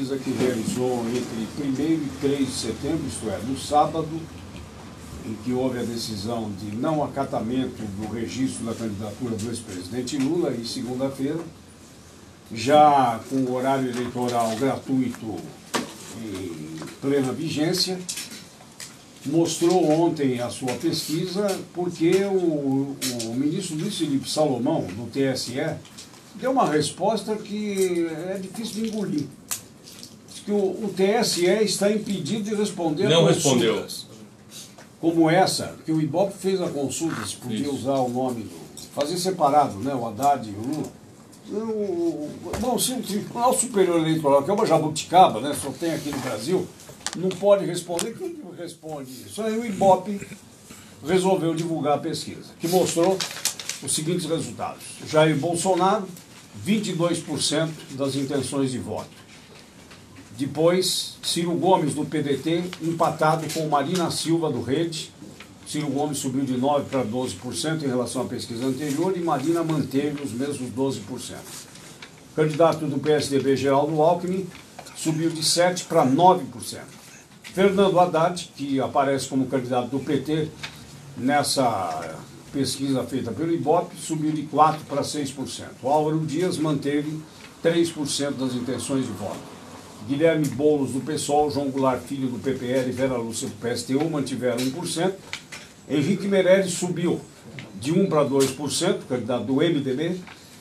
Que realizou entre 1º e 3 de setembro, isto é, no sábado, em que houve a decisão de não acatamento do registro da candidatura do ex-presidente Lula, e segunda-feira, já com o horário eleitoral gratuito em plena vigência, mostrou ontem a sua pesquisa porque o ministro Luiz Felipe Salomão, do TSE, deu uma resposta que é difícil de engolir. Que o TSE está impedido de responder não a respondeu. Consultas como essa, que o Ibope fez a consulta, se podia usar o nome, fazer separado, né, o Haddad e o Lula. Bom, se o Tribunal Superior Eleitoral, que é uma jabuticaba, né, só tem aqui no Brasil, não pode responder, quem responde isso? Aí o Ibope resolveu divulgar a pesquisa, que mostrou os seguintes resultados. Jair Bolsonaro, 22% das intenções de voto. Depois, Ciro Gomes, do PDT, empatado com Marina Silva, do Rede. Ciro Gomes subiu de 9% para 12% em relação à pesquisa anterior e Marina manteve os mesmos 12%. O candidato do PSDB, Geraldo Alckmin, subiu de 7% para 9%. Fernando Haddad, que aparece como candidato do PT nessa pesquisa feita pelo Ibope, subiu de 4% para 6%. O Álvaro Dias manteve 3% das intenções de voto. Guilherme Boulos, do PSOL, João Goulart Filho, do PPL e Vera Lúcia, do PSTU, mantiveram 1%. Henrique Meirelles subiu de 1% para 2%, candidato do MDB,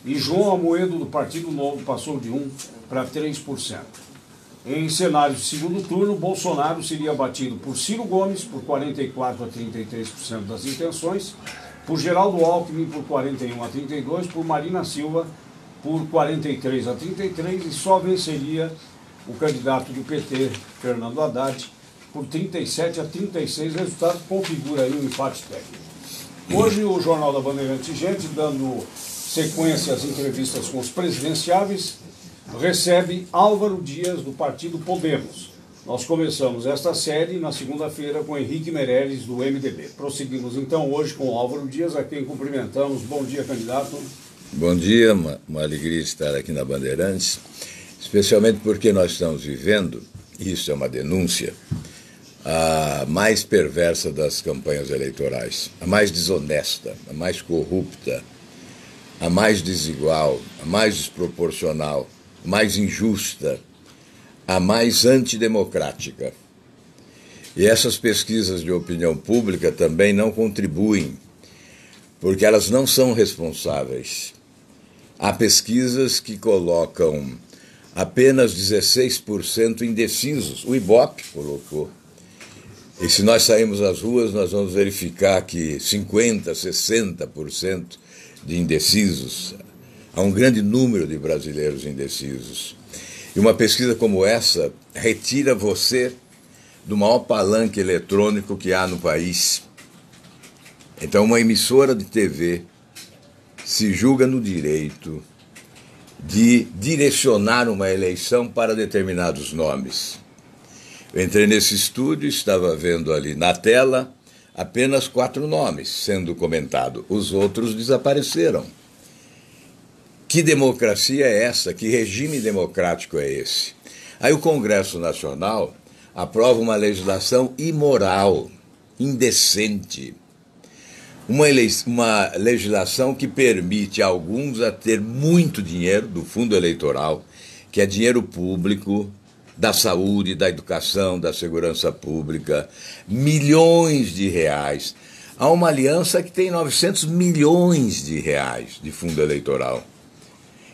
e João Amoedo, do Partido Novo, passou de 1% para 3%. Em cenário de segundo turno, Bolsonaro seria batido por Ciro Gomes, por 44% a 33% das intenções, por Geraldo Alckmin, por 41% a 32%, por Marina Silva, por 43% a 33%, e só venceria o candidato do PT, Fernando Haddad, por 37% a 36%, resultado que configura aí um empate técnico. Hoje o Jornal da Bandeirante Gente, dando sequência às entrevistas com os presidenciáveis, recebe Álvaro Dias, do partido Podemos. Nós começamos esta série na segunda-feira com Henrique Meirelles, do MDB. Prosseguimos então hoje com Álvaro Dias, a quem cumprimentamos. Bom dia, candidato. Bom dia, uma alegria estar aqui na Bandeirantes. Especialmente porque nós estamos vivendo, isso é uma denúncia, a mais perversa das campanhas eleitorais, a mais desonesta, a mais corrupta, a mais desigual, a mais desproporcional, a mais injusta, a mais antidemocrática. E essas pesquisas de opinião pública também não contribuem, porque elas não são responsáveis. Há pesquisas que colocam apenas 16% indecisos. O Ibope colocou. E se nós sairmos às ruas, nós vamos verificar que 50%, 60% de indecisos. Há um grande número de brasileiros indecisos. E uma pesquisa como essa retira você do maior palanque eletrônico que há no país. Então, uma emissora de TV se julga no direito de direcionar uma eleição para determinados nomes. Eu entrei nesse estúdio e estava vendo ali na tela apenas 4 nomes sendo comentados. Os outros desapareceram. Que democracia é essa? Que regime democrático é esse? Aí o Congresso Nacional aprova uma legislação imoral, indecente. Uma legislação que permite a alguns a ter muito dinheiro do fundo eleitoral, que é dinheiro público, da saúde, da educação, da segurança pública, milhões de reais. Há uma aliança que tem 900 milhões de reais de fundo eleitoral.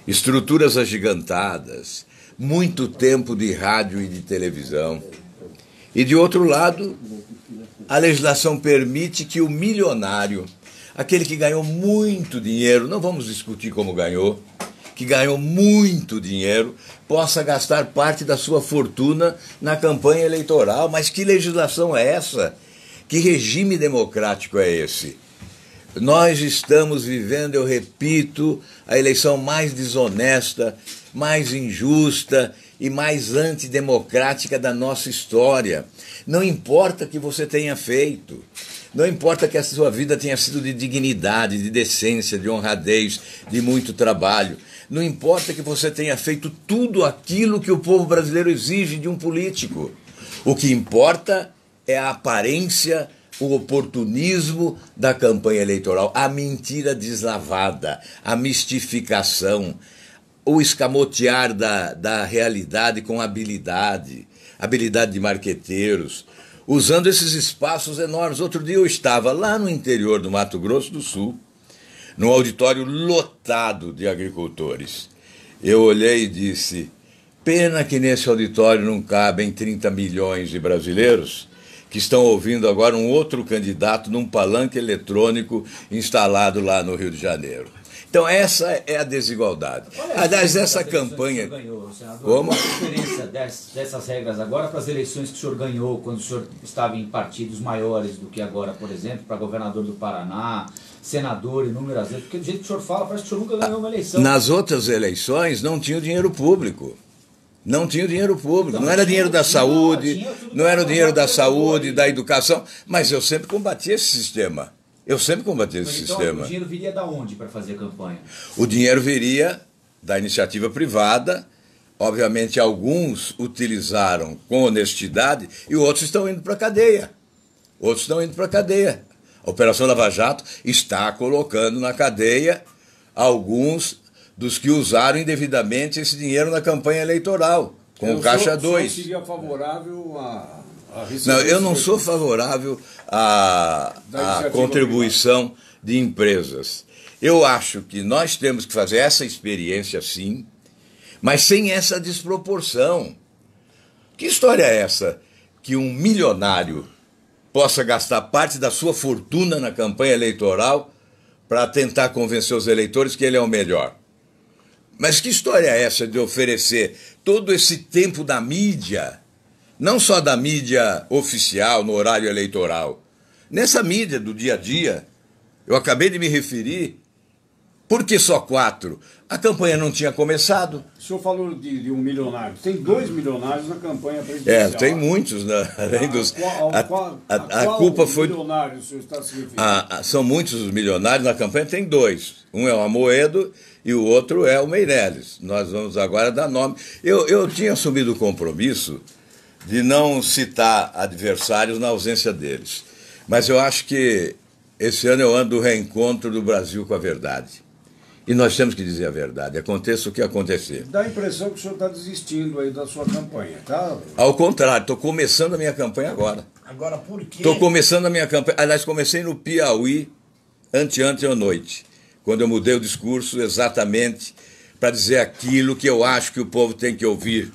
Estruturas agigantadas, muito tempo de rádio e de televisão. E, de outro lado, a legislação permite que o milionário, aquele que ganhou muito dinheiro, não vamos discutir como ganhou, que ganhou muito dinheiro, possa gastar parte da sua fortuna na campanha eleitoral. Mas que legislação é essa? Que regime democrático é esse? Nós estamos vivendo, eu repito, a eleição mais desonesta, mais injusta e mais antidemocrática da nossa história. Não importa o que você tenha feito, não importa que a sua vida tenha sido de dignidade, de decência, de honradez, de muito trabalho. Não importa que você tenha feito tudo aquilo que o povo brasileiro exige de um político. O que importa é a aparência, o oportunismo da campanha eleitoral, a mentira deslavada, a mistificação, o escamotear da realidade com habilidade de marqueteiros, usando esses espaços enormes. Outro dia eu estava lá no interior do Mato Grosso do Sul, num auditório lotado de agricultores. Eu olhei e disse, pena que nesse auditório não cabem 30 milhões de brasileiros que estão ouvindo agora um outro candidato num palanque eletrônico instalado lá no Rio de Janeiro. Então essa é a desigualdade. Aliás, essa campanha... Ganhou, senador, como? qual a diferença dessas regras agora para as eleições que o senhor ganhou, quando o senhor estava em partidos maiores do que agora, por exemplo, para governador do Paraná, senador, inúmeras vezes? Porque do jeito que o senhor fala, parece que o senhor nunca ganhou uma eleição. Nas outras eleições não tinha o dinheiro público. Não tinha o dinheiro público, não era dinheiro da saúde, não era o dinheiro da saúde, da educação, mas eu sempre combati esse sistema. Eu sempre combati esse sistema. O dinheiro viria da onde para fazer a campanha? O dinheiro viria da iniciativa privada. Obviamente, alguns utilizaram com honestidade e outros estão indo para a cadeia. Outros estão indo para a cadeia. A Operação Lava Jato está colocando na cadeia alguns dos que usaram indevidamente esse dinheiro na campanha eleitoral, com o Caixa 2. Você seria favorável a não, eu não sou favorável à contribuição de empresas. Eu acho que nós temos que fazer essa experiência sim, mas sem essa desproporção. Que história é essa que um milionário possa gastar parte da sua fortuna na campanha eleitoral para tentar convencer os eleitores que ele é o melhor? Mas que história é essa de oferecer todo esse tempo da mídia, não só da mídia oficial no horário eleitoral, nessa mídia do dia a dia? Eu acabei de me referir. Por que só 4? A campanha não tinha começado. O senhor falou de um milionário. Tem 2 milionários na campanha presidencial. Tem muitos. Além dos, a culpa foi... milionário o senhor está se referindo? São muitos os milionários na campanha, tem 2. Um é o Amoedo e o outro é o Meirelles. Nós vamos agora dar nome. Eu tinha assumido o compromisso de não citar adversários na ausência deles. Mas eu acho que esse ano é o ano do reencontro do Brasil com a verdade. E nós temos que dizer a verdade, aconteça o que acontecer. Dá a impressão que o senhor está desistindo aí da sua campanha, tá? Ao contrário, estou começando a minha campanha agora. Agora, por quê? Estou começando a minha campanha. Aliás, comecei no Piauí, anteontem à noite, quando eu mudei o discurso exatamente para dizer aquilo que eu acho que o povo tem que ouvir.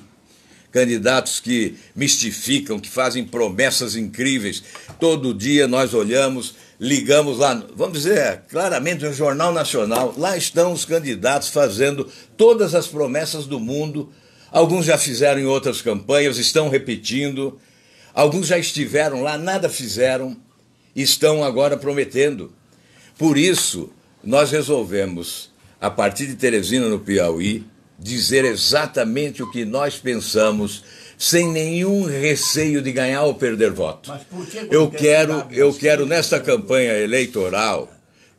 Candidatos que mistificam, que fazem promessas incríveis. Todo dia nós olhamos, ligamos lá, vamos dizer claramente, no Jornal Nacional, lá estão os candidatos fazendo todas as promessas do mundo. Alguns já fizeram em outras campanhas, estão repetindo. Alguns já estiveram lá, nada fizeram, estão agora prometendo. Por isso, nós resolvemos, a partir de Teresina, no Piauí, dizer exatamente o que nós pensamos, sem nenhum receio de ganhar ou perder voto. Mas por que eu quero nesta campanha eleitoral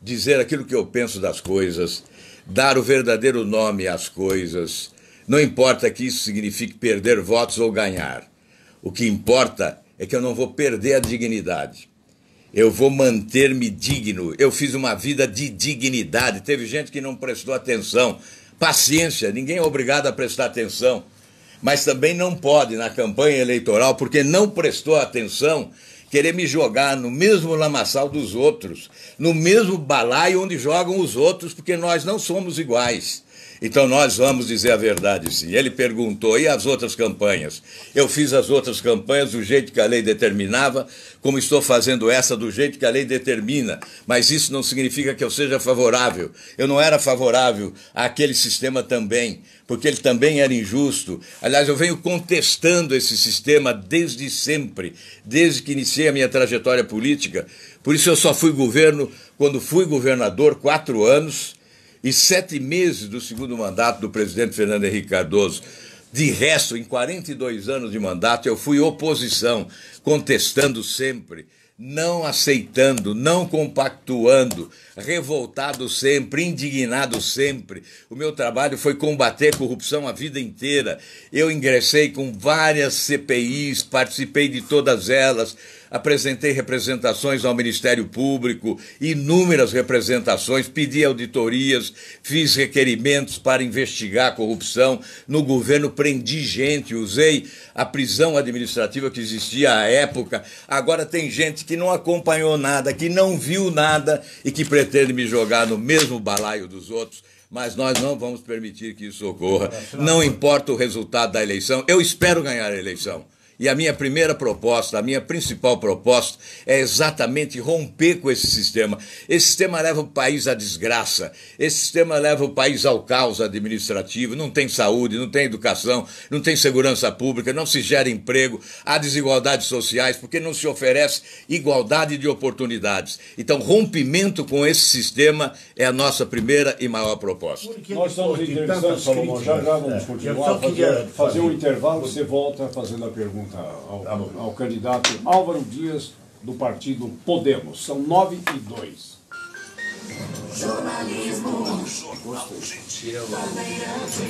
dizer aquilo que eu penso das coisas, dar o verdadeiro nome às coisas. Não importa que isso signifique perder votos ou ganhar. O que importa é que eu não vou perder a dignidade. Eu vou manter-me digno. Eu fiz uma vida de dignidade. Teve gente que não prestou atenção. Paciência, ninguém é obrigado a prestar atenção. Mas também não pode, na campanha eleitoral, porque não prestou atenção, querer me jogar no mesmo lamaçal dos outros, no mesmo balaio onde jogam os outros, porque nós não somos iguais. Então nós vamos dizer a verdade, sim. Ele perguntou, e as outras campanhas? Eu fiz as outras campanhas do jeito que a lei determinava, como estou fazendo essa do jeito que a lei determina. Mas isso não significa que eu seja favorável. Eu não era favorável àquele sistema também, porque ele também era injusto. Aliás, eu venho contestando esse sistema desde sempre, desde que iniciei a minha trajetória política. Por isso eu só fui governo quando fui governador 4 anos, e 7 meses do segundo mandato do presidente Fernando Henrique Cardoso. De resto, em 42 anos de mandato, eu fui oposição, contestando sempre, não aceitando, não compactuando, revoltado sempre, indignado sempre. O meu trabalho foi combater corrupção a vida inteira. Eu ingressei com várias CPIs, participei de todas elas, apresentei representações ao Ministério Público, inúmeras representações, pedi auditorias, fiz requerimentos para investigar a corrupção. No governo prendi gente, usei a prisão administrativa que existia à época. Agora tem gente que não acompanhou nada, que não viu nada e que pretende me jogar no mesmo balaio dos outros. Mas nós não vamos permitir que isso ocorra. Não importa o resultado da eleição, eu espero ganhar a eleição. E a minha primeira proposta, a minha principal proposta é exatamente romper com esse sistema. Esse sistema leva o país à desgraça, esse sistema leva o país ao caos administrativo, não tem saúde, não tem educação, não tem segurança pública, não se gera emprego, há desigualdades sociais, porque não se oferece igualdade de oportunidades. Então, rompimento com esse sistema é a nossa primeira e maior proposta. Nós estamos entrevistando, Salomão, já vamos continuar, fazer um intervalo, você volta fazendo a pergunta ao candidato Álvaro Dias, do partido Podemos. São 9:02.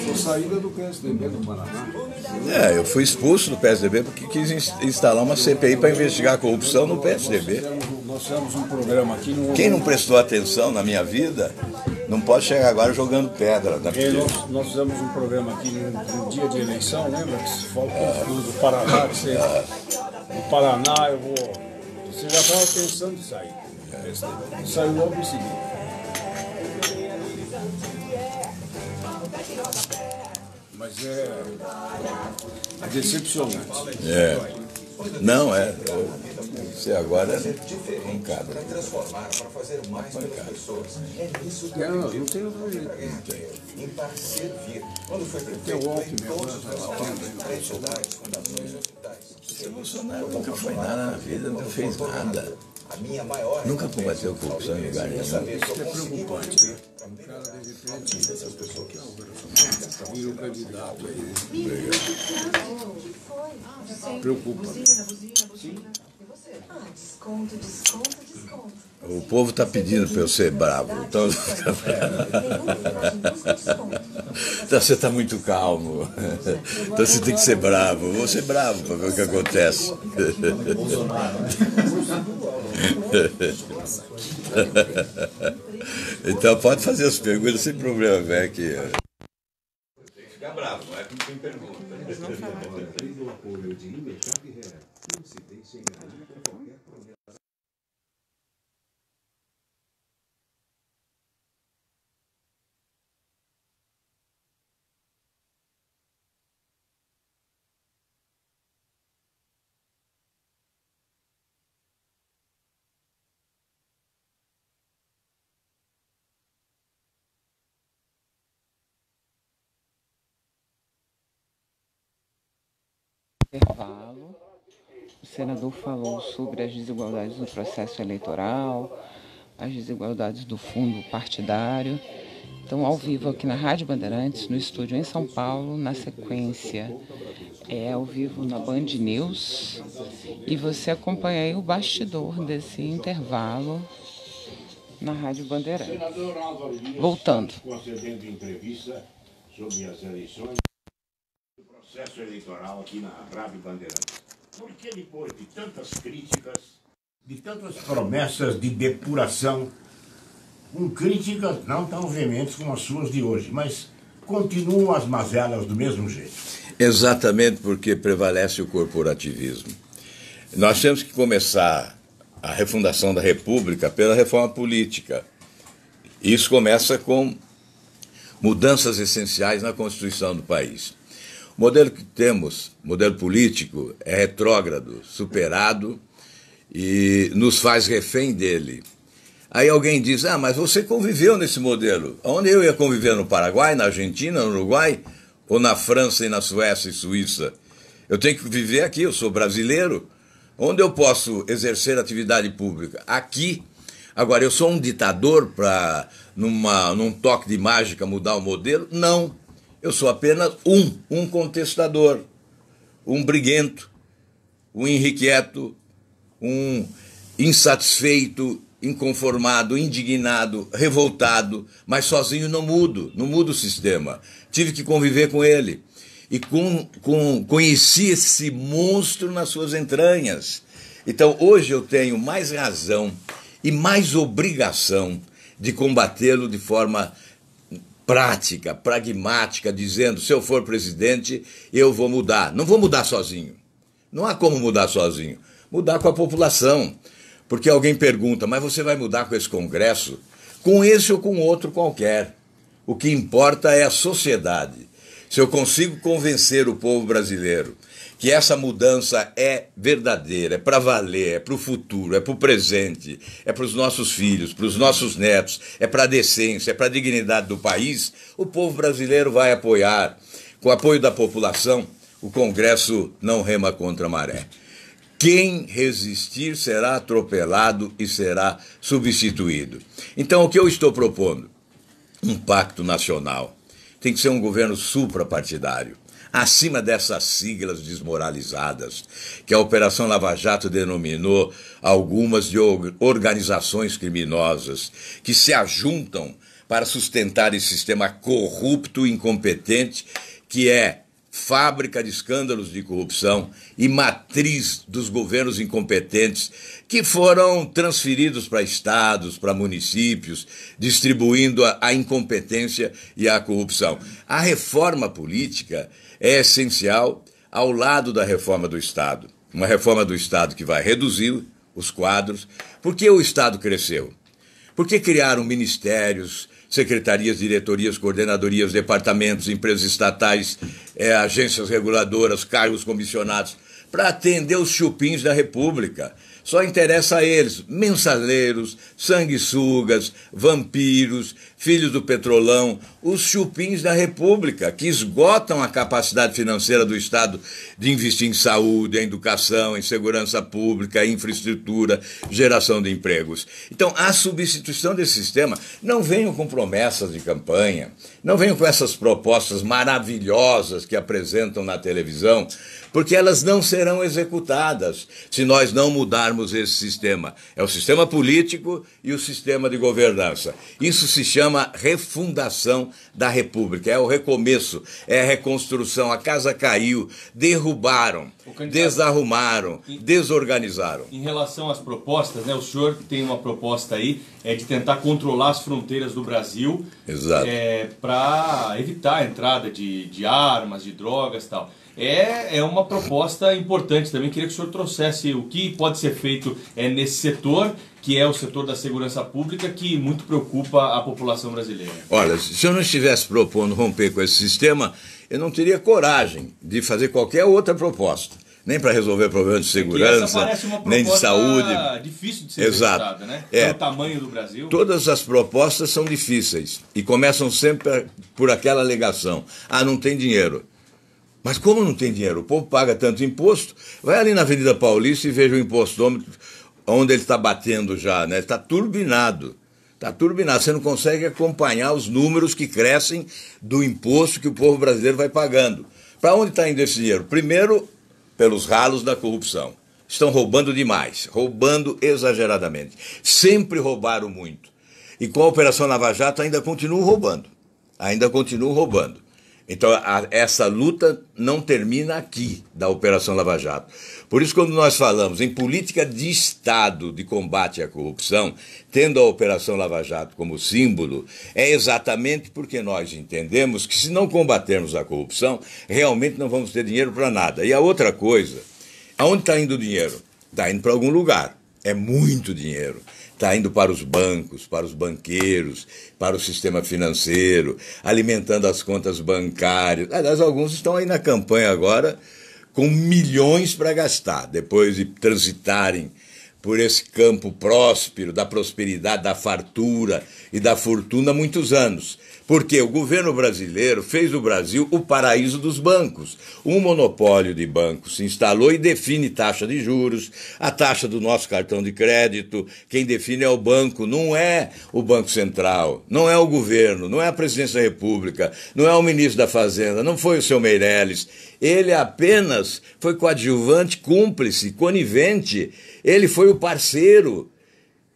Foi saída do PSDB do Paraná. Eu fui expulso do PSDB porque quis instalar uma CPI para investigar a corrupção no PSDB. Nós fizemos um programa aqui no... Quem não prestou atenção na minha vida não pode chegar agora jogando pedra na vida. Nós fizemos um programa aqui no dia de eleição, lembra? Que se falou do Paraná, que você... No Paraná eu vou... Você já estava pensando em sair. Saiu logo em seguida. Mas é decepcionante. Não, você agora é pancada. Não tem outro jeito. Tem o Alckmin. O Bolsonaro nunca foi nada na vida, nunca fez nada. Nunca combateu corrupção em lugar nenhum. Isso é preocupante, né? O cara, de repente, vira um candidato aí. Preocupa. O povo está pedindo para eu ser bravo. Então você está muito calmo. Então você tem que ser bravo. Vou ser bravo para ver o que acontece. Então pode fazer as perguntas sem problema, velho. Tem que ficar bravo, não é como quem pergunta. Intervalo. O senador falou sobre as desigualdades do processo eleitoral, as desigualdades do fundo partidário. Então, ao vivo aqui na Rádio Bandeirantes, no estúdio em São Paulo, na sequência ao vivo na Band News. E você acompanha aí o bastidor desse intervalo na Rádio Bandeirantes. Voltando. Concedendo entrevista sobre as eleições. Processo eleitoral aqui na Rádio Bandeirantes. Por que depois de tantas críticas, de tantas promessas de depuração, com críticas não tão veementes como as suas de hoje, mas continuam as mazelas do mesmo jeito? Exatamente porque prevalece o corporativismo. Nós temos que começar a refundação da República pela reforma política. Isso começa com mudanças essenciais na Constituição do país. O modelo que temos, modelo político, é retrógrado, superado e nos faz refém dele. Aí alguém diz, mas você conviveu nesse modelo. Onde eu ia conviver? No Paraguai, na Argentina, no Uruguai? Ou na França e na Suécia e Suíça? Eu tenho que viver aqui, eu sou brasileiro. Onde eu posso exercer atividade pública? Aqui. Agora, eu sou um ditador para, num toque de mágica, mudar o modelo? Não. Eu sou apenas um contestador, um briguento, um irrequieto, um insatisfeito, inconformado, indignado, revoltado, mas sozinho não mudo o sistema. Tive que conviver com ele. E conheci esse monstro nas suas entranhas. Então hoje eu tenho mais razão e mais obrigação de combatê-lo de forma prática, pragmática, dizendo, se eu for presidente, eu vou mudar. Não vou mudar sozinho. Não há como mudar sozinho. Mudar com a população. Porque alguém pergunta, mas você vai mudar com esse Congresso? Com esse ou com outro qualquer. O que importa é a sociedade. Se eu consigo convencer o povo brasileiro que essa mudança é verdadeira, é para valer, é para o futuro, é para o presente, é para os nossos filhos, para os nossos netos, é para a decência, é para a dignidade do país, o povo brasileiro vai apoiar. Com o apoio da população, o Congresso não rema contra a maré. Quem resistir será atropelado e será substituído. Então, o que eu estou propondo? Um pacto nacional. Tem que ser um governo suprapartidário, acima dessas siglas desmoralizadas, que a Operação Lava Jato denominou algumas de organizações criminosas, que se ajuntam para sustentar esse sistema corrupto e incompetente, que é fábrica de escândalos de corrupção e matriz dos governos incompetentes que foram transferidos para estados, para municípios, distribuindo a incompetência e a corrupção. A reforma política é essencial ao lado da reforma do Estado. Uma reforma do Estado que vai reduzir os quadros. Por que o Estado cresceu? Por que criaram ministérios, secretarias, diretorias, coordenadorias, departamentos, empresas estatais, agências reguladoras, cargos comissionados? Para atender os chupins da República. Só interessa a eles, mensaleiros, sanguessugas, vampiros, filhos do petrolão, os chupins da República, que esgotam a capacidade financeira do Estado de investir em saúde, em educação, em segurança pública, em infraestrutura, geração de empregos. Então, a substituição desse sistema, não venham com promessas de campanha, não venham com essas propostas maravilhosas que apresentam na televisão, porque elas não serão executadas se nós não mudarmos esse sistema. É o sistema político e o sistema de governança. Isso se chama refundação da República, é o recomeço, é a reconstrução. A casa caiu, derrubaram, desarrumaram, desorganizaram. Em relação às propostas, né, o senhor tem uma proposta aí de tentar controlar as fronteiras do Brasil para evitar a entrada de armas, de drogas e tal. É uma proposta importante também. Queria que o senhor trouxesse o que pode ser feito nesse setor, que é o setor da segurança pública, que muito preocupa a população brasileira. Olha, se eu não estivesse propondo romper com esse sistema, eu não teria coragem de fazer qualquer outra proposta. Nem para resolver problemas de segurança, nem de saúde. Difícil de ser executada, né? É o tamanho do Brasil. Todas as propostas são difíceis e começam sempre por aquela alegação. Não tem dinheiro. Mas como não tem dinheiro? O povo paga tanto imposto. Vai ali na Avenida Paulista e veja o impostômetro onde ele está batendo já, né? Está turbinado. Está turbinado. Você não consegue acompanhar os números que crescem do imposto que o povo brasileiro vai pagando. Para onde está indo esse dinheiro? Primeiro, pelos ralos da corrupção. Estão roubando demais, roubando exageradamente. Sempre roubaram muito. E com a Operação Lava Jato ainda continuam roubando. Então, essa luta não termina aqui, da Operação Lava Jato. Por isso, quando nós falamos em política de Estado de combate à corrupção, tendo a Operação Lava Jato como símbolo, é exatamente porque nós entendemos que, se não combatermos a corrupção, realmente não vamos ter dinheiro para nada. E a outra coisa, aonde está indo o dinheiro? Está indo para algum lugar. É muito dinheiro. Está indo para os bancos, para os banqueiros, para o sistema financeiro, alimentando as contas bancárias. Aliás, alguns estão aí na campanha agora com milhões para gastar, depois de transitarem por esse campo próspero, da prosperidade, da fartura e da fortuna há muitos anos. Porque o governo brasileiro fez do Brasil o paraíso dos bancos. Um monopólio de bancos se instalou e define taxa de juros, a taxa do nosso cartão de crédito. Quem define é o banco, não é o Banco Central, não é o governo, não é a Presidência da República, não é o ministro da Fazenda, não foi o seu Meirelles. Ele apenas foi coadjuvante, cúmplice, conivente. Ele foi o parceiro,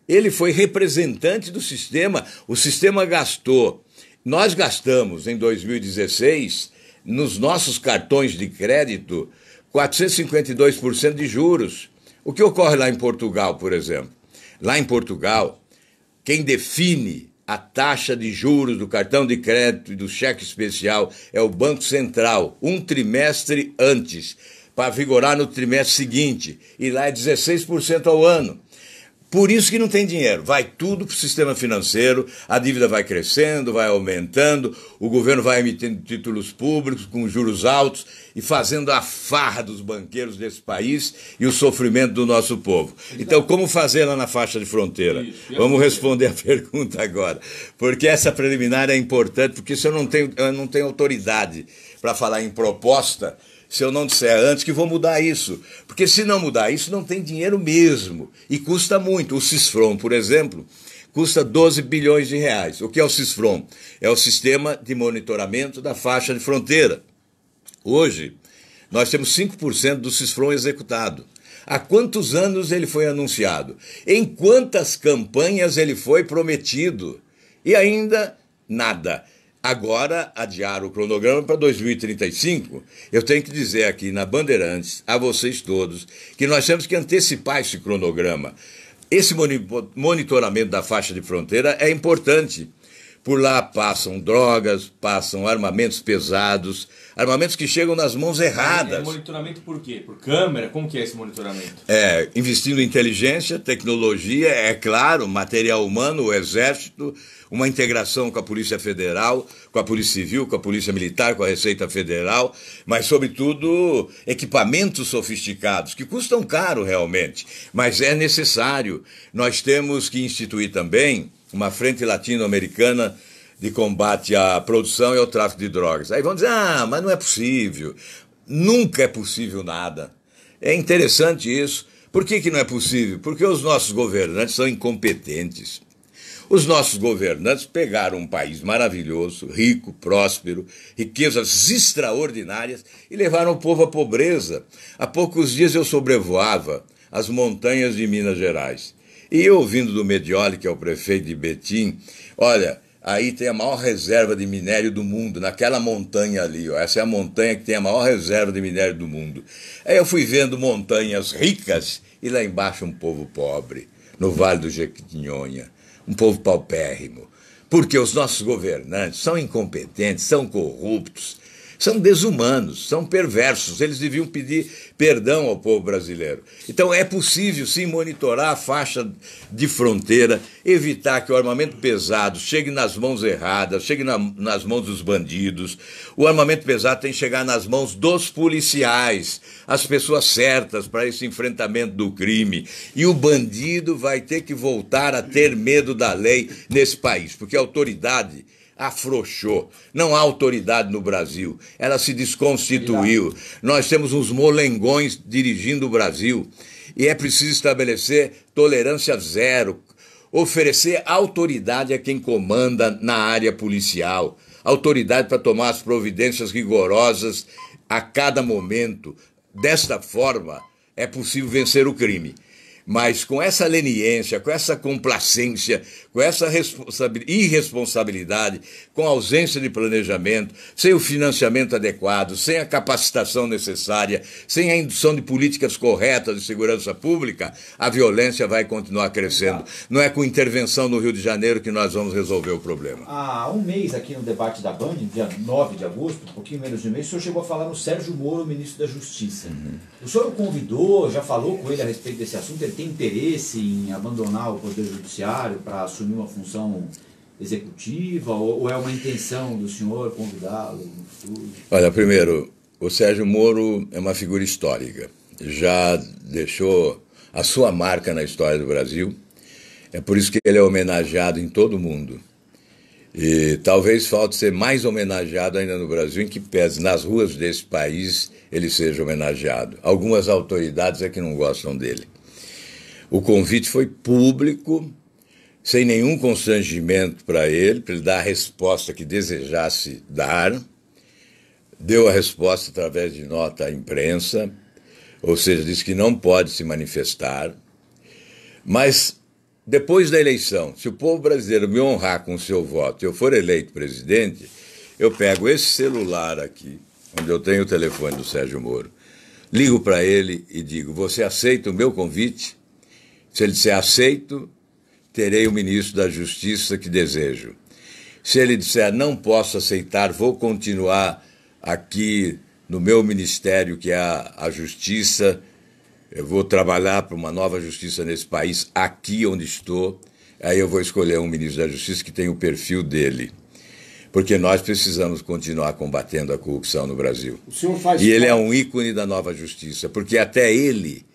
ele foi representante do sistema. O sistema gastou. Nós gastamos, em 2016, nos nossos cartões de crédito, 452% de juros. O que ocorre lá em Portugal, por exemplo? Lá em Portugal, quem define a taxa de juros do cartão de crédito e do cheque especial é o Banco Central, um trimestre antes, para vigorar no trimestre seguinte. E lá é 16% ao ano. Por isso que não tem dinheiro, vai tudo para o sistema financeiro, a dívida vai crescendo, vai aumentando, o governo vai emitendo títulos públicos com juros altos e fazendo a farra dos banqueiros desse país e o sofrimento do nosso povo. Então, como fazer lá na faixa de fronteira? Vamos responder a pergunta agora, porque essa preliminar é importante, porque se eu não tenho autoridade para falar em proposta, se eu não disser antes que vou mudar isso. Porque se não mudar isso, não tem dinheiro mesmo. E custa muito. O Cisfrom, por exemplo, custa 12 bilhões de reais. O que é o Cisfrom? É o Sistema de Monitoramento da Faixa de Fronteira. Hoje, nós temos 5% do Cisfrom executado. Há quantos anos ele foi anunciado? Em quantas campanhas ele foi prometido? E ainda nada. Agora, adiar o cronograma para 2035, eu tenho que dizer aqui na Bandeirantes, a vocês todos, que nós temos que antecipar esse cronograma. Esse monitoramento da faixa de fronteira é importante. Por lá passam drogas, passam armamentos pesados, armamentos que chegam nas mãos erradas. É monitoramento por quê? Por câmera? Como que é esse monitoramento? Investindo em inteligência, tecnologia, é claro, material humano, o Exército, uma integração com a Polícia Federal, com a Polícia Civil, com a Polícia Militar, com a Receita Federal, mas, sobretudo, equipamentos sofisticados, que custam caro realmente, mas é necessário. Nós temos que instituir também uma frente latino-americana de combate à produção e ao tráfico de drogas. Aí vão dizer, mas não é possível. Nunca é possível nada. É interessante isso. Por que não é possível? Porque os nossos governantes são incompetentes. Os nossos governantes pegaram um país maravilhoso, rico, próspero, riquezas extraordinárias e levaram o povo à pobreza. Há poucos dias eu sobrevoava as montanhas de Minas Gerais. E eu, ouvindo do Medioli, que é o prefeito de Betim, olha, aí tem a maior reserva de minério do mundo, naquela montanha ali, ó. Essa é a montanha que tem a maior reserva de minério do mundo. Aí eu fui vendo montanhas ricas e lá embaixo um povo pobre, no Vale do Jequitinhonha, um povo paupérrimo. Porque os nossos governantes são incompetentes, são corruptos, são desumanos, são perversos. Eles deviam pedir perdão ao povo brasileiro. Então é possível, sim, monitorar a faixa de fronteira, evitar que o armamento pesado chegue nas mãos erradas, chegue nas mãos dos bandidos. O armamento pesado tem que chegar nas mãos dos policiais, as pessoas certas para esse enfrentamento do crime. E o bandido vai ter que voltar a ter medo da lei nesse país, porque a autoridade afrouxou. Não há autoridade no Brasil. Ela se desconstituiu. Nós temos uns molengões dirigindo o Brasil. E é preciso estabelecer tolerância zero. Oferecer autoridade a quem comanda na área policial. Autoridade para tomar as providências rigorosas a cada momento. Desta forma, é possível vencer o crime. Mas com essa leniência, com essa complacência, com essa irresponsabilidade, com a ausência de planejamento, sem o financiamento adequado, sem a capacitação necessária, sem a indução de políticas corretas de segurança pública, a violência vai continuar crescendo. Não é com intervenção no Rio de Janeiro que nós vamos resolver o problema. Há um mês aqui no debate da Band, dia 9 de agosto, um pouquinho menos de um mês, o senhor chegou a falar no Sérgio Moro, ministro da Justiça. O senhor o convidou, já falou com ele a respeito desse assunto? Ele tem interesse em abandonar o Poder Judiciário para assumir uma função executiva, ou é uma intenção do senhor convidá-lo no futuro? Olha, primeiro, o Sérgio Moro é uma figura histórica, já deixou a sua marca na história do Brasil, é por isso que ele é homenageado em todo o mundo. E talvez falte ser mais homenageado ainda no Brasil, em que pese nas ruas desse país ele seja homenageado. Algumas autoridades é que não gostam dele. O convite foi público, sem nenhum constrangimento para ele dar a resposta que desejasse dar. Deu a resposta através de nota à imprensa, ou seja, disse que não pode se manifestar. Mas, depois da eleição, se o povo brasileiro me honrar com o seu voto e eu for eleito presidente, eu pego esse celular aqui, onde eu tenho o telefone do Sérgio Moro, ligo para ele e digo: você aceita o meu convite? Se ele disser aceito, terei o ministro da Justiça que desejo. Se ele disser não posso aceitar, vou continuar aqui no meu ministério, que é a Justiça, eu vou trabalhar para uma nova justiça nesse país, aqui onde estou, aí eu vou escolher um ministro da Justiça que tem o perfil dele. Porque nós precisamos continuar combatendo a corrupção no Brasil. E ele é um ícone da nova justiça, porque até ele,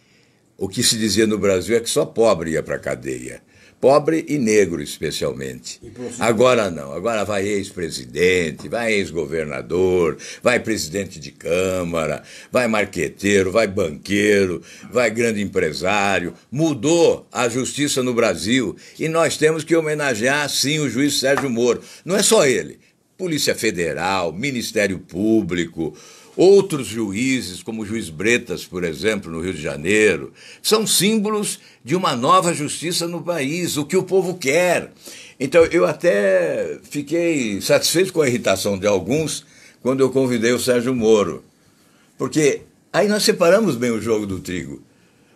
o que se dizia no Brasil é que só pobre ia para a cadeia. Pobre e negro, especialmente. Agora não. Agora vai ex-presidente, vai ex-governador, vai presidente de Câmara, vai marqueteiro, vai banqueiro, vai grande empresário. Mudou a justiça no Brasil e nós temos que homenagear, sim, o juiz Sérgio Moro. Não é só ele. Polícia Federal, Ministério Público, outros juízes, como o juiz Bretas, por exemplo, no Rio de Janeiro, são símbolos de uma nova justiça no país, o que o povo quer. Então, eu até fiquei satisfeito com a irritação de alguns quando eu convidei o Sérgio Moro, porque aí nós separamos bem o jogo do trigo,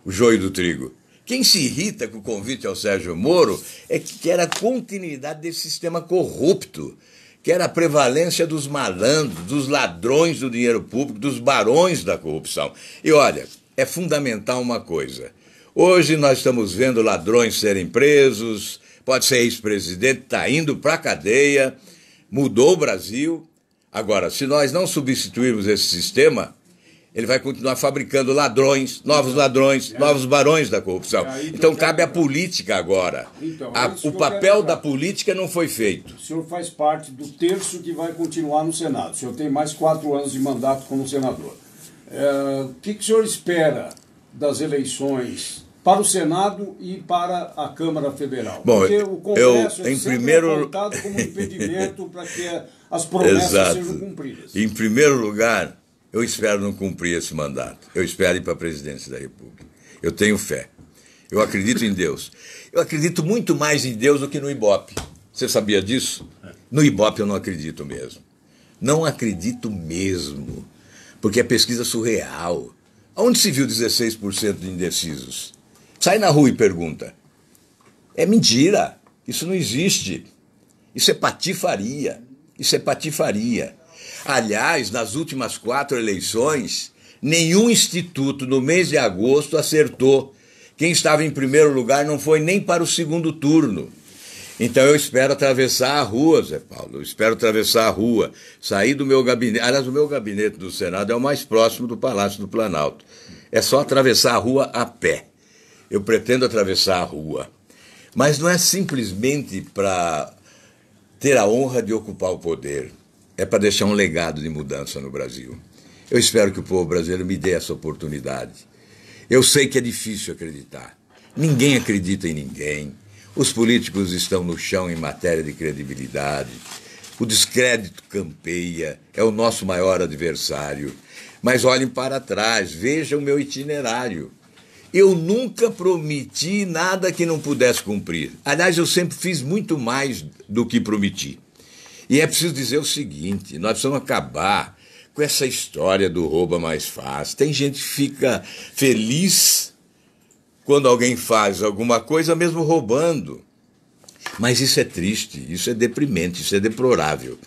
o joio do trigo. Quem se irrita com o convite ao Sérgio Moro é que quer a continuidade desse sistema corrupto, que era a prevalência dos malandros, dos ladrões do dinheiro público, dos barões da corrupção. E olha, é fundamental uma coisa. Hoje nós estamos vendo ladrões serem presos, pode ser ex-presidente, está indo para a cadeia, mudou o Brasil. Agora, se nós não substituirmos esse sistema, ele vai continuar fabricando ladrões, novos barões da corrupção. Então cabe à política agora. O papel da política não foi feito. O senhor faz parte do terço que vai continuar no Senado. O senhor tem mais 4 anos de mandato como senador. O que o senhor espera das eleições para o Senado e para a Câmara Federal? Bom, porque o Congresso é sempre apontado como impedimento para que as promessas sejam cumpridas. Em primeiro lugar, eu espero não cumprir esse mandato. Eu espero ir para a presidência da República. Eu tenho fé. Eu acredito em Deus. Eu acredito muito mais em Deus do que no Ibope. Você sabia disso? No Ibope eu não acredito mesmo. Não acredito mesmo. Porque é pesquisa surreal. Onde se viu 16% de indecisos? Sai na rua e pergunta. É mentira. Isso não existe. Isso é patifaria. Isso é patifaria. Aliás, nas últimas 4 eleições, nenhum instituto no mês de agosto acertou. Quem estava em primeiro lugar não foi nem para o segundo turno. Então eu espero atravessar a rua, Zé Paulo, eu espero atravessar a rua, sair do meu gabinete. Aliás, o meu gabinete do Senado é o mais próximo do Palácio do Planalto. É só atravessar a rua a pé. Eu pretendo atravessar a rua. Mas não é simplesmente para ter a honra de ocupar o poder. É para deixar um legado de mudança no Brasil. Eu espero que o povo brasileiro me dê essa oportunidade. Eu sei que é difícil acreditar. Ninguém acredita em ninguém. Os políticos estão no chão em matéria de credibilidade. O descrédito campeia, é o nosso maior adversário. Mas olhem para trás, vejam o meu itinerário. Eu nunca prometi nada que não pudesse cumprir. Aliás, eu sempre fiz muito mais do que prometi. E é preciso dizer o seguinte, nós precisamos acabar com essa história do rouba mais fácil. Tem gente que fica feliz quando alguém faz alguma coisa, mesmo roubando. Mas isso é triste, isso é deprimente, isso é deplorável.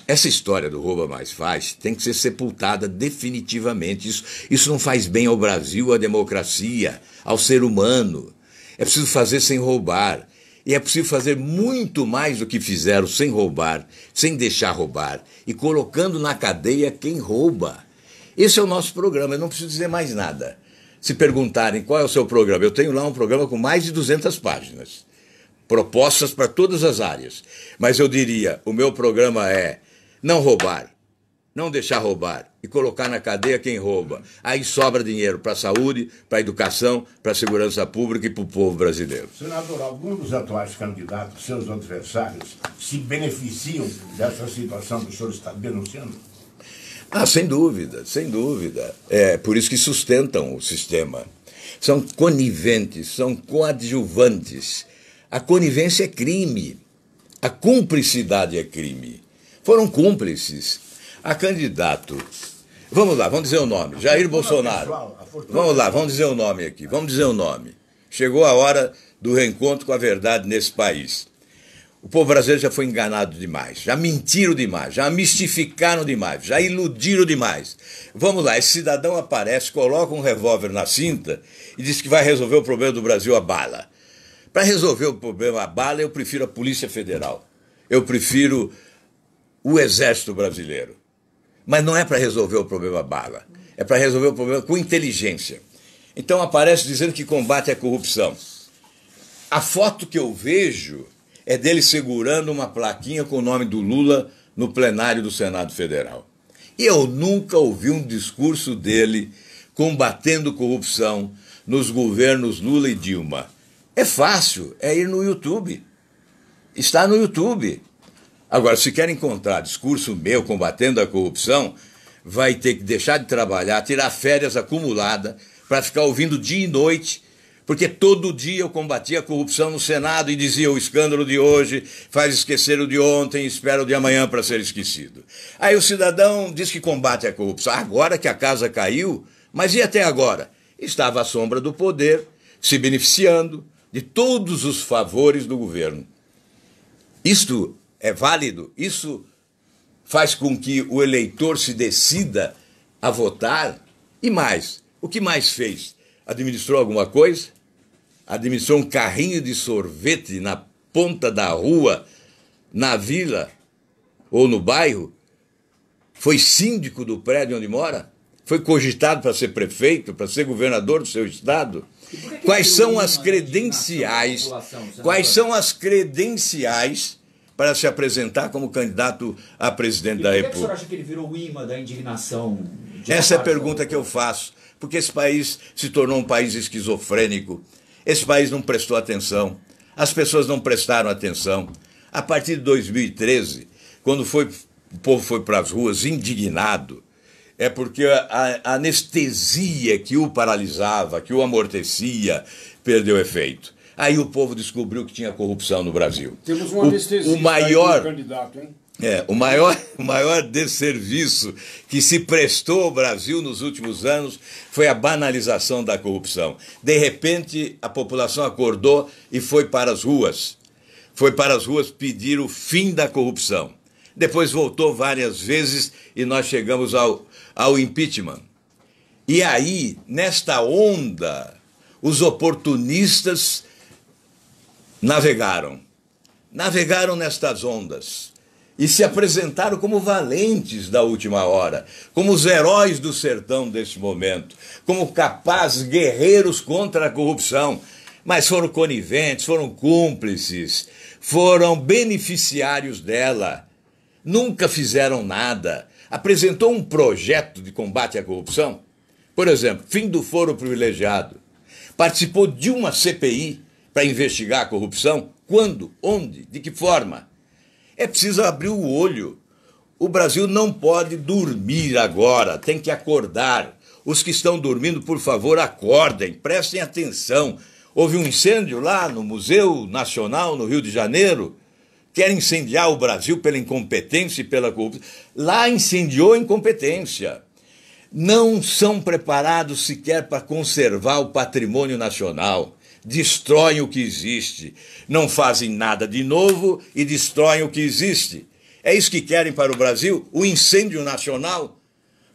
Essa história do rouba mais fácil tem que ser sepultada definitivamente. Isso não faz bem ao Brasil, à democracia, ao ser humano. É preciso fazer sem roubar. E é possível fazer muito mais do que fizeram sem roubar, sem deixar roubar, e colocando na cadeia quem rouba. Esse é o nosso programa, eu não preciso dizer mais nada. Se perguntarem qual é o seu programa, eu tenho lá um programa com mais de 200 páginas. propostas para todas as áreas. Mas eu diria, o meu programa é não roubar, não deixar roubar e colocar na cadeia quem rouba. Aí sobra dinheiro para a saúde, para a educação, para a segurança pública e para o povo brasileiro. Senador, alguns dos atuais candidatos, seus adversários, se beneficiam dessa situação que o senhor está denunciando? Ah, sem dúvida, sem dúvida. É por isso que sustentam o sistema. São coniventes, são coadjuvantes. A conivência é crime. A cumplicidade é crime. Foram cúmplices. A candidato. Vamos lá, vamos dizer o nome. Jair Bolsonaro. Vamos lá, vamos dizer o nome aqui. Vamos dizer o nome. Chegou a hora do reencontro com a verdade nesse país. O povo brasileiro já foi enganado demais, já mentiram demais, já mistificaram demais, já iludiram demais. Vamos lá, esse cidadão aparece, coloca um revólver na cinta e diz que vai resolver o problema do Brasil a bala. Para resolver o problema a bala, eu prefiro a Polícia Federal. Eu prefiro o Exército Brasileiro. Mas não é para resolver o problema a bala, é para resolver o problema com inteligência. Então aparece dizendo que combate a corrupção. A foto que eu vejo é dele segurando uma plaquinha com o nome do Lula no plenário do Senado Federal. E eu nunca ouvi um discurso dele combatendo corrupção nos governos Lula e Dilma. É fácil, é ir no YouTube. Está no YouTube. Agora, se quer encontrar discurso meu combatendo a corrupção, vai ter que deixar de trabalhar, tirar férias acumuladas para ficar ouvindo dia e noite, porque todo dia eu combatia a corrupção no Senado e dizia o escândalo de hoje faz esquecer o de ontem, espera o de amanhã para ser esquecido. Aí o cidadão diz que combate a corrupção. Agora que a casa caiu, mas e até agora? Estava à sombra do poder, se beneficiando de todos os favores do governo. Isto é válido? Isso faz com que o eleitor se decida a votar? E mais, o que mais fez? Administrou alguma coisa? Administrou um carrinho de sorvete na ponta da rua, na vila ou no bairro? Foi síndico do prédio onde mora? Foi cogitado para ser prefeito, para ser governador do seu estado? Quais são as credenciais? Quais são as credenciais para se apresentar como candidato a presidente da República? Por que o senhor acha que ele virou o imã da indignação? Essa é a pergunta que eu faço. Porque esse país se tornou um país esquizofrênico. Esse país não prestou atenção. As pessoas não prestaram atenção. A partir de 2013, quando o povo foi para as ruas indignado, é porque a anestesia que o paralisava, que o amortecia, perdeu efeito. Aí o povo descobriu que tinha corrupção no Brasil. Temos uma anestesia o maior candidato, hein? O maior desserviço que se prestou ao Brasil nos últimos anos foi a banalização da corrupção. De repente, a população acordou e foi para as ruas. Foi para as ruas pedir o fim da corrupção. Depois voltou várias vezes e nós chegamos ao impeachment. E aí, nesta onda, os oportunistas navegaram nestas ondas. E se apresentaram como valentes da última hora, como os heróis do sertão deste momento, como capazes guerreiros contra a corrupção, mas foram coniventes, foram cúmplices, foram beneficiários dela, nunca fizeram nada. Apresentou um projeto de combate à corrupção, por exemplo, fim do foro privilegiado, participou de uma CPI para investigar a corrupção, quando, onde, de que forma? É preciso abrir o olho. O Brasil não pode dormir agora, tem que acordar. Os que estão dormindo, por favor, acordem, prestem atenção. Houve um incêndio lá no Museu Nacional, no Rio de Janeiro. Querem incendiar o Brasil pela incompetência e pela corrupção. Lá incendiou a incompetência. Não são preparados sequer para conservar o patrimônio nacional. Destroem o que existe, não fazem nada de novo e destroem o que existe. É isso que querem para o Brasil? O incêndio nacional?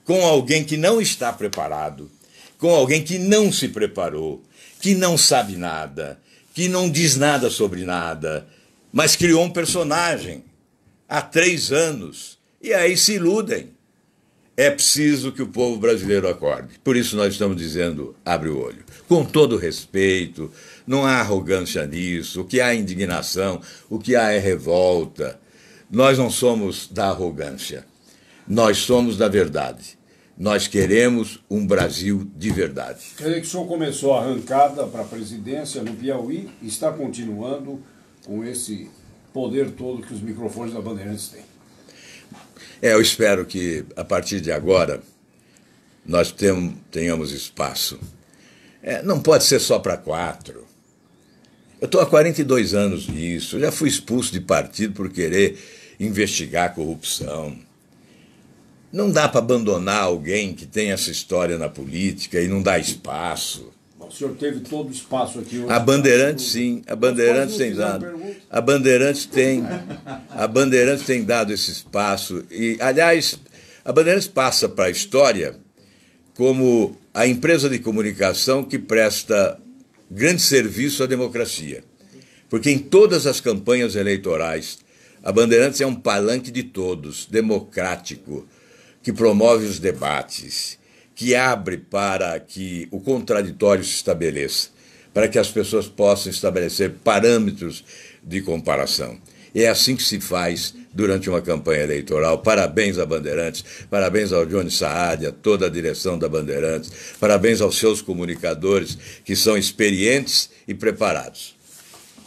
Com alguém que não está preparado, com alguém que não se preparou, que não sabe nada, que não diz nada sobre nada, mas criou um personagem há 3 anos. E aí se iludem. é preciso que o povo brasileiro acorde. Por isso nós estamos dizendo, abre o olho. Com todo respeito, não há arrogância nisso, o que há é indignação, o que há é revolta. Nós não somos da arrogância, nós somos da verdade. Nós queremos um Brasil de verdade. Quer dizer que o senhor começou a arrancada para a presidência no Piauí e está continuando com esse poder todo que os microfones da Bandeirantes têm. Eu espero que, a partir de agora, nós tenhamos espaço. Não pode ser só para 4. Eu estou há 42 anos nisso, já fui expulso de partido por querer investigar a corrupção. Não dá para abandonar alguém que tem essa história na política e não dá espaço. O senhor teve todo o espaço aqui hoje. A Bandeirantes, sim. A Bandeirantes tem dado. A Bandeirantes tem dado esse espaço. E, aliás, a Bandeirantes passa para a história como a empresa de comunicação que presta grande serviço à democracia. Porque em todas as campanhas eleitorais, a Bandeirantes é um palanque de todos, democrático, que promove os debates, que abre para que o contraditório se estabeleça, para que as pessoas possam estabelecer parâmetros de comparação. E é assim que se faz durante uma campanha eleitoral. Parabéns à Bandeirantes, parabéns ao Johnny Saad, a toda a direção da Bandeirantes, parabéns aos seus comunicadores, que são experientes e preparados.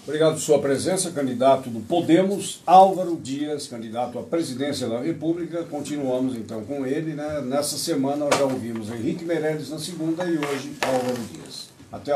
Obrigado por sua presença, candidato do Podemos, Álvaro Dias, candidato à presidência da República. Continuamos então com ele, né? Nessa semana nós já ouvimos Henrique Meirelles na segunda e hoje Álvaro Dias. Até a